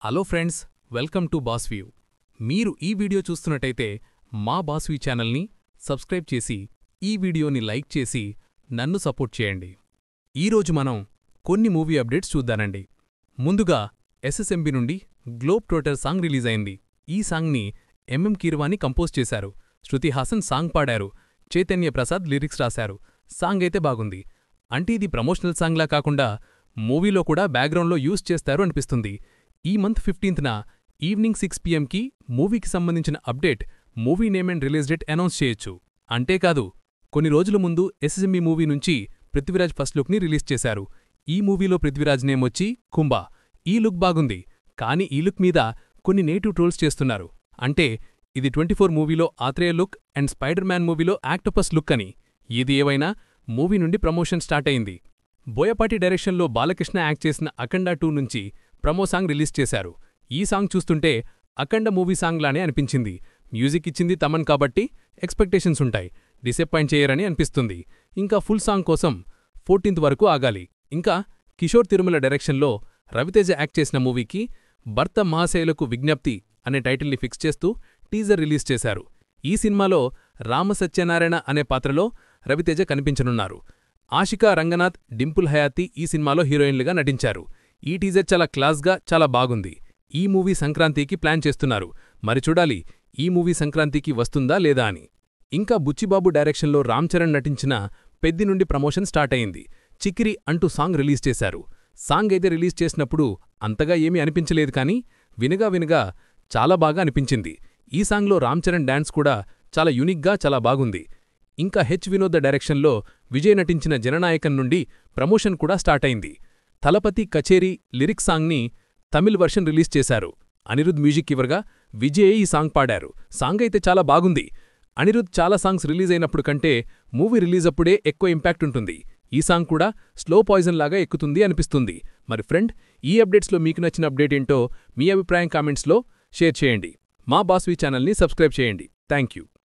Hello friends, welcome to బాస్వ్యూ. మీరు ఈ వీడియో చూస్తున్నట్టయితే మా బాస్వ్యూ ఛానల్ని సబ్స్క్రైబ్ చేసి ఈ వీడియోని లైక్ చేసి నన్ను సపోర్ట్ చేయండి. ఈరోజు మనం కొన్ని మూవీ అప్డేట్స్ చూద్దానండి. ముందుగా ఎస్ఎస్ఎంబి నుండి గ్లోబ్ ట్రోటర్ సాంగ్ రిలీజ్ అయింది. ఈ సాంగ్ని ఎంఎం కీరవాణి కంపోజ్ చేశారు. శృతి హాసన్ సాంగ్ పాడారు. చైతన్య ప్రసాద్ లిరిక్స్ రాశారు. సాంగ్ అయితే బాగుంది. అంటే ఇది ప్రమోషనల్ సాంగ్లా కాకుండా మూవీలో కూడా బ్యాక్గ్రౌండ్లో యూజ్ చేస్తారు అనిపిస్తుంది. ఈ మంత్ 15న ఈవినింగ్ 6 PM మూవీకి సంబంధించిన update, movie name and release date announce చేయొచ్చు. అంతేకాదు, కొన్ని రోజుల ముందు ఎస్ఎస్ఎంబి మూవీ నుంచి పృథ్వీరాజ్ ఫస్ట్ లుక్ని రిలీజ్ చేశారు. ఈ మూవీలో పృథ్వీరాజ్ నేమ్ వచ్చి కుంభా. ఈ లుక్ బాగుంది, కానీ ఈ లుక్ మీద కొన్ని నెగిటివ్ ట్రోల్స్ చేస్తున్నారు. అంటే ఇది 24 మూవీలో Atreya look and Spider Man మూవీలో ఆక్టోపస్ లుక్ అని. ఇది ఏవైనా మూవీ నుండి ప్రమోషన్ స్టార్ట్ అయింది. బోయపాటి డైరెక్షన్లో బాలకృష్ణ యాక్ట్ చేసిన అఖండ 2 నుంచి ప్రమో సాంగ్ రిలీజ్ చేశారు. ఈ సాంగ్ చూస్తుంటే అఖండ మూవీ సాంగ్లానే అనిపించింది. మ్యూజిక్ ఇచ్చింది తమన్ కాబట్టి ఎక్స్పెక్టేషన్స్ ఉంటాయి, డిసప్పాయింట్ చేయరని అనిపిస్తుంది. ఇంకా ఫుల్ సాంగ్ కోసం 14th వరకు ఆగాలి. ఇంకా కిషోర్ తిరుమల డైరెక్షన్లో రవితేజ యాక్ట్ చేసిన మూవీకి భర్త మహాశయులకు విజ్ఞప్తి అనే టైటిల్ని ఫిక్స్ చేస్తూ టీజర్ రిలీజ్ చేశారు. ఈ సినిమాలో రామసత్యనారాయణ అనే పాత్రలో రవితేజ కనిపించనున్నారు. ఆషికా రంగనాథ్, డింపుల్ హయాతి ఈ సినిమాలో హీరోయిన్లుగా నటించారు. ఈ టీజర్ చాలా క్లాస్గా, చాలా బాగుంది. ఈ మూవీ సంక్రాంతికి ప్లాన్ చేస్తున్నారు. మరి చూడాలి ఈ మూవీ సంక్రాంతికి వస్తుందా లేదా అని. ఇంకా బుచ్చిబాబు డైరెక్షన్లో రామ్ చరణ్ నటించిన పెద్ది నుండి ప్రమోషన్ స్టార్ట్ అయింది. చికిరి అంటూ సాంగ్ రిలీజ్ చేశారు. సాంగ్ అయితే రిలీజ్ చేసినప్పుడు అంతగా ఏమీ అనిపించలేదు, కానీ వినగా చాలా బాగా అనిపించింది. ఈ సాంగ్లో రామ్ చరణ్ డాన్స్ కూడా చాలా యూనిక్గా, చాలా బాగుంది. ఇంకా వినోద్ డైరెక్షన్లో విజయ్ నటించిన జననాయకన్ నుండి ప్రమోషన్ కూడా స్టార్ట్ అయింది. తలపతి కచేరీ లిరిక్స్ సాంగ్ని తమిళ్ వర్షన్ రిలీజ్ చేశారు. అనిరుద్ మ్యూజిక్ ఇవ్వగా విజయ్ ఈ సాంగ్ పాడారు. సాంగ్ అయితే చాలా బాగుంది. అనిరుద్ చాలా సాంగ్స్ రిలీజ్ అయినప్పుడు కంటే మూవీ రిలీజ్ అప్పుడే ఎక్కువ ఇంపాక్ట్ ఉంటుంది. ఈ సాంగ్ కూడా స్లో పాయిజన్ లాగా ఎక్కుతుంది అనిపిస్తుంది. మరి ఫ్రెండ్, ఈ అప్డేట్స్లో మీకు నచ్చిన అప్డేట్ ఏంటో మీ అభిప్రాయం కామెంట్స్లో షేర్ చేయండి. మా బాస్వ్యూ ఛానల్ని సబ్స్క్రైబ్ చేయండి. Thank you.